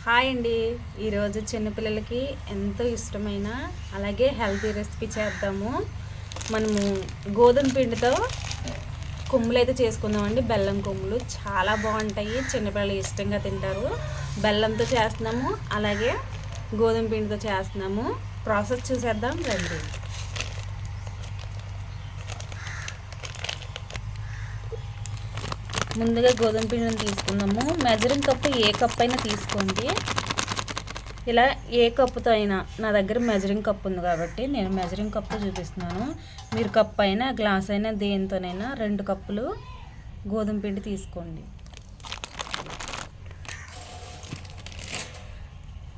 Hi అండి. ఈరోజు చిన్నపిల్లలకి ఎంతో ఇష్టమైన అలాగే హెల్తీ రెసిపీ చేద్దాము. మనము గోధుమ పిండితో కొమ్ములు అయితే చేసుకుందామండి. బెల్లం కొమ్ములు చాలా బాగుంటాయి, చిన్నపిల్లలు ఇష్టంగా తింటారు. బెల్లంతో చేస్తున్నాము, అలాగే గోధుమ పిండితో చేస్తున్నాము. ప్రాసెస్ చూసేద్దాం రండి. ముందుగా గోధుమ పిండిని తీసుకుందాము. మెజరింగ్ కప్పు ఏ కప్ అయినా తీసుకోండి. ఇలా ఏ కప్పుతో అయినా, నా దగ్గర మెజరింగ్ కప్ ఉంది కాబట్టి నేను మెజరింగ్ కప్పు చూపిస్తున్నాను. మీరు కప్ అయినా గ్లాస్ అయినా దేనితోనైనా 2 కప్పులు గోధుమ పిండి తీసుకోండి.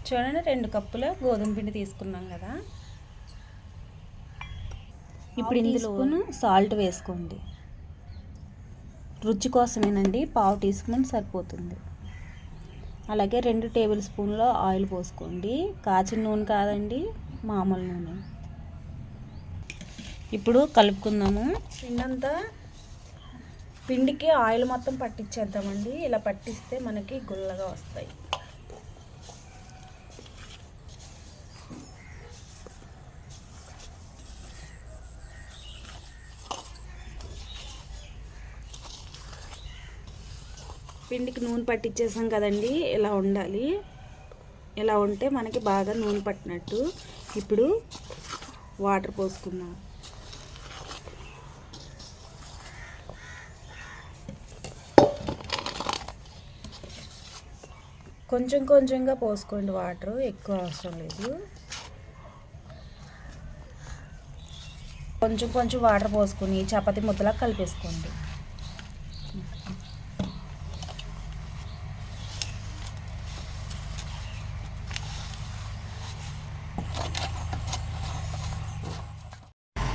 చూడండి, 2 కప్పుల గోధుమ పిండి తీసుకున్నాం కదా. ఇప్పుడు ఇందులో సాల్ట్ వేసుకోండి. రుచి కోసమేనండి, 1/2 టీ స్పూన్ సరిపోతుంది. అలాగే 2 టేబుల్ స్పూన్ల ఆయిల్ పోసుకోండి. కాచిన నూనె కాదండి, మామూలు నూనె. ఇప్పుడు కలుపుకుందాము. పిండికి ఆయిల్ మొత్తం పట్టించేద్దామండి. ఇలా పట్టిస్తే మనకి గుల్లగా వస్తాయి. పిండికి నూనె పట్టించేసాం కదండి, ఇలా ఉండాలి. ఇలా ఉంటే మనకి బాగా నూనె పట్టినట్టు. ఇప్పుడు వాటర్ పోసుకుందాం. కొంచెం కొంచెంగా పోసుకోండి, వాటర్ ఎక్కువ అవసరం లేదు. కొంచెం కొంచెం వాటర్ పోసుకొని చపాతీ ముద్దలా కలిపేసుకోండి.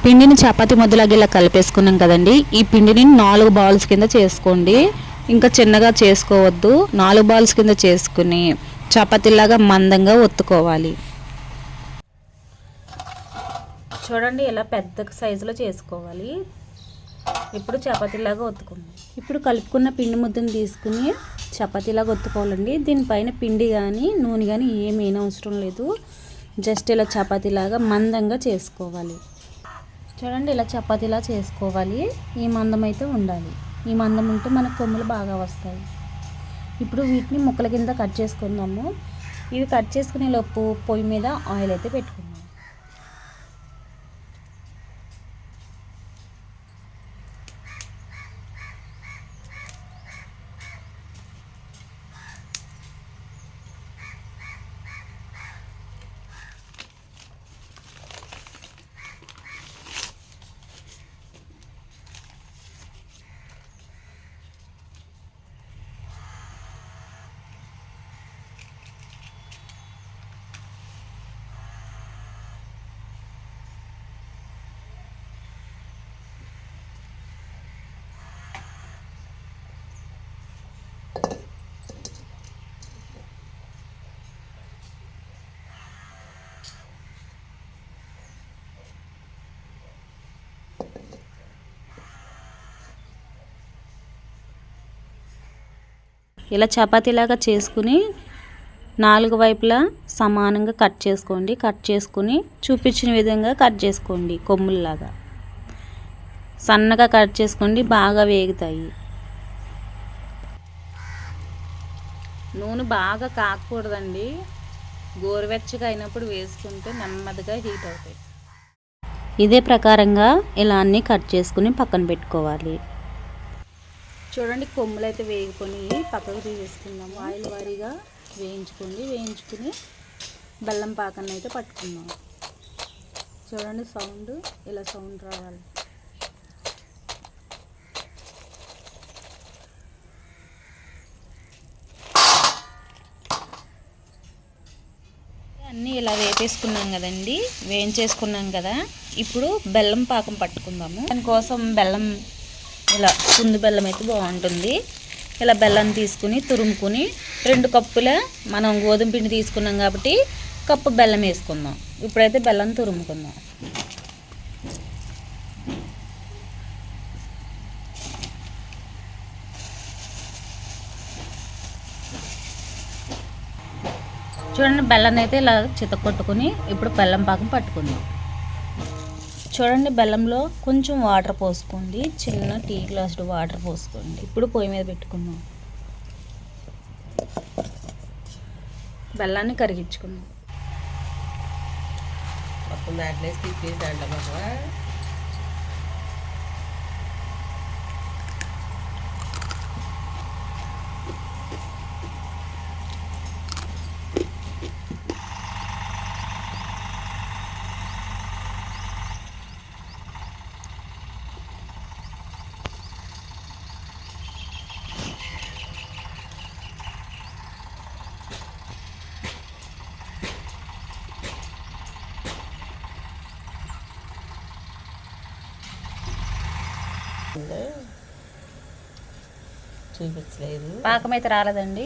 పిండిని చపాతీ ముద్దలాగా ఇలా కలిపేసుకున్నాం కదండి. ఈ పిండిని 4 బాల్స్ కింద చేసుకోండి. ఇంకా చిన్నగా చేసుకోవద్దు. 4 బాల్స్ కింద చేసుకుని చపాతీలాగా మందంగా ఒత్తుకోవాలి. చూడండి, ఇలా పెద్ద సైజులో చేసుకోవాలి. ఇప్పుడు చపాతీలాగా ఒత్తుకోండి. ఇప్పుడు కలుపుకున్న పిండి ముద్దను తీసుకుని చపాతీలాగా ఒత్తుకోవాలండి. దీనిపైన పిండి కానీ నూనె కానీ ఏమైనా అవసరం లేదు. జస్ట్ ఇలా చపాతీలాగా మందంగా చేసుకోవాలి. చూడండి, ఇలా చపాతీలా చేసుకోవాలి. ఈ మందం అయితే ఉండాలి. ఈ మందం ఉంటే మనకు కొమ్ములు బాగా వస్తాయి. ఇప్పుడు వీటిని ముక్కల కింద కట్ చేసుకుందాము. ఇవి కట్ చేసుకునే లోపు పొయ్యి మీద ఆయిల్ అయితే పెట్టుకుందాం. ఇలా చపాతీలాగా చేసుకుని 4 వైపులా సమానంగా కట్ చేసుకోండి. కట్ చేసుకుని చూపించిన విధంగా కట్ చేసుకోండి. కొమ్ముల్లాగా సన్నగా కట్ చేసుకోండి, బాగా వేగుతాయి. నూనె బాగా కాకూడదండి. గోరువెచ్చగా అయినప్పుడు వేసుకుంటే నెమ్మదిగా హీట్ అవుతాయి. ఇదే ప్రకారంగా ఇలా అన్నీ కట్ చేసుకుని పక్కన పెట్టుకోవాలి. చూడండి, కొమ్ములు అయితే వేసుకొని పక్కకు తీసేసుకుందాము. ఆయిల్ వారీగా వేయించుకుని బెల్లం పాకాన్ని అయితే పట్టుకుందాం. చూడండి, ఇలా సౌండ్ రావాలి. అన్నీ ఇలా వేపేసుకున్నాం కదండి, వేయించేసుకున్నాం కదా. ఇప్పుడు బెల్లం పాకం పట్టుకుందాము. దానికోసం బెల్లం ఇలా కుందు బెల్లం అయితే బాగుంటుంది. ఇలా బెల్లం తీసుకుని తురుముకుని 2 కప్పుల మనం గోధుమ పిండి తీసుకున్నాం కాబట్టి కప్పు బెల్లం వేసుకుందాం. ఇప్పుడైతే బెల్లం తురుముకుందాం. చూడండి బెల్లాన్ని అయితే ఇలా చితకొట్టుకుని ఇప్పుడు బెల్లం పాకం పట్టుకుందాం. చూడండి బెల్లంలో కొంచెం వాటర్ పోసుకోండి, చిన్న టీ గ్లాసు వాటర్ పోసుకోండి. ఇప్పుడు పొయ్యి మీద పెట్టుకుందాం. బెల్లాన్ని కరిగించుకుందాం. మొత్తం దాంట్లో వేసి తిప్పేసి దాంట్లో బాగా చూపించలేదు. పాకం అయితే రాలేదండి,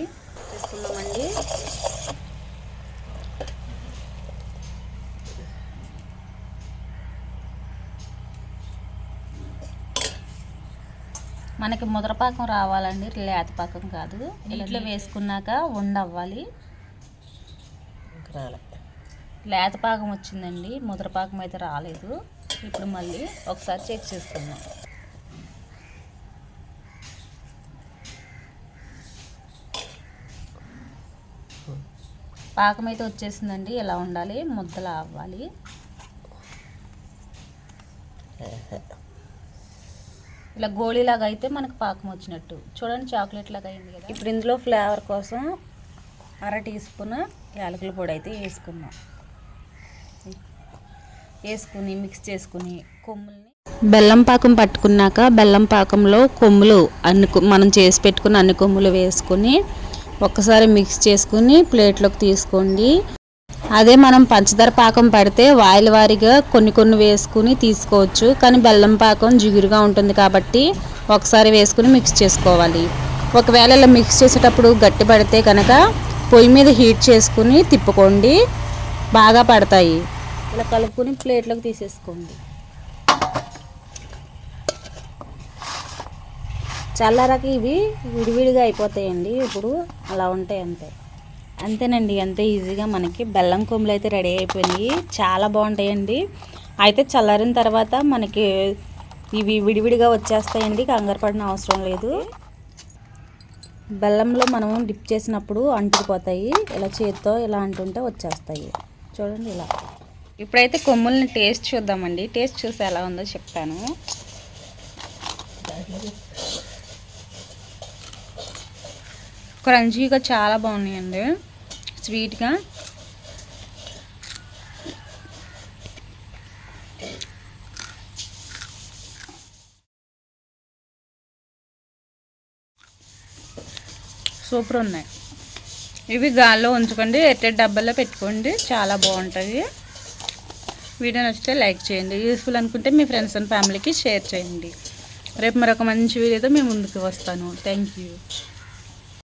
తీసుకుందామండి. మనకి ముద్రపాకం రావాలండి, లేత పాకం కాదు. ఇట్లా వేసుకున్నాక ఉండవ్వాలి. లేత పాకం వచ్చిందండి, ముద్రపాకం అయితే రాలేదు. ఇప్పుడు మళ్ళీ ఒకసారి చెక్ చేసుకుందాం. పాకం అయితే వచ్చేసిందండి, ఇలా ఉండాలి, ముద్దలా అవ్వాలి. ఇలా గోళీలాగా అయితే మనకు పాకం వచ్చినట్టు. చూడండి చాక్లెట్ లాగా అయింది కదా. ఇప్పుడు ఇందులో ఫ్లేవర్ కోసం 1/2 టీ స్పూన్ యాలకుల పొడి అయితే వేసుకుందాం. వేసుకుని మిక్స్ చేసుకుని కొమ్ముల్ని బెల్లం పాకం పట్టుకున్నాక బెల్లం పాకంలో కొమ్ములు మనం చేసి పెట్టుకున్న అన్ని కొమ్ములు వేసుకుని ఒక్కసారి మిక్స్ చేసుకుని ప్లేట్లోకి తీసుకోండి. అదే మనం పంచదార పాకం పడితే వాయిల వారీగా కొన్ని వేసుకుని తీసుకోవచ్చు, కానీ బెల్లం పాకం జిగురుగా ఉంటుంది కాబట్టి ఒకసారి వేసుకుని మిక్స్ చేసుకోవాలి. ఒకవేళ ఇలా మిక్స్ చేసేటప్పుడు గట్టి పడితే కనుక పొయ్యి మీద హీట్ చేసుకుని తిప్పుకోండి, బాగా పడతాయి. ఇలా కలుపుకొని ప్లేట్లోకి తీసేసుకోండి. చల్లారాక ఇవి విడివిడిగా అయిపోతాయండి. ఇప్పుడు అలా ఉంటాయి, అంతేనండి. అంతే ఈజీగా మనకి బెల్లం కొమ్ములు అయితే రెడీ అయిపోయినాయి. చాలా బాగుంటాయండి. అయితే చల్లారిన తర్వాత మనకి ఇవి విడివిడిగా వచ్చేస్తాయండి, కంగారు పడిన అవసరం లేదు. బెల్లంలో మనం డిప్ చేసినప్పుడు అంటుకుపోతాయి, ఇలా చేతితో ఇలా అంటుంటే వచ్చేస్తాయి. చూడండి ఇలా. ఇప్పుడైతే కొమ్ముల్ని టేస్ట్ చూద్దామండి. టేస్ట్ చూసి ఎలా ఉందో చెప్తాను. క్రంచీగా చాలా బాగున్నాయండి, స్వీట్గా. సూపర్ ఉన్నాయి. ఇవి గాల్లో ఉంచుకోండి, ఎట్టెడ్ డబ్బాల్లో పెట్టుకోండి, చాలా బాగుంటుంది. వీడియో నచ్చితే లైక్ చేయండి, యూస్ఫుల్ అనుకుంటే మీ ఫ్రెండ్స్ అండ్ ఫ్యామిలీకి షేర్ చేయండి. రేపు మరొక మంచి వీడియోతో మేము ముందుకు వస్తాను. Thank you.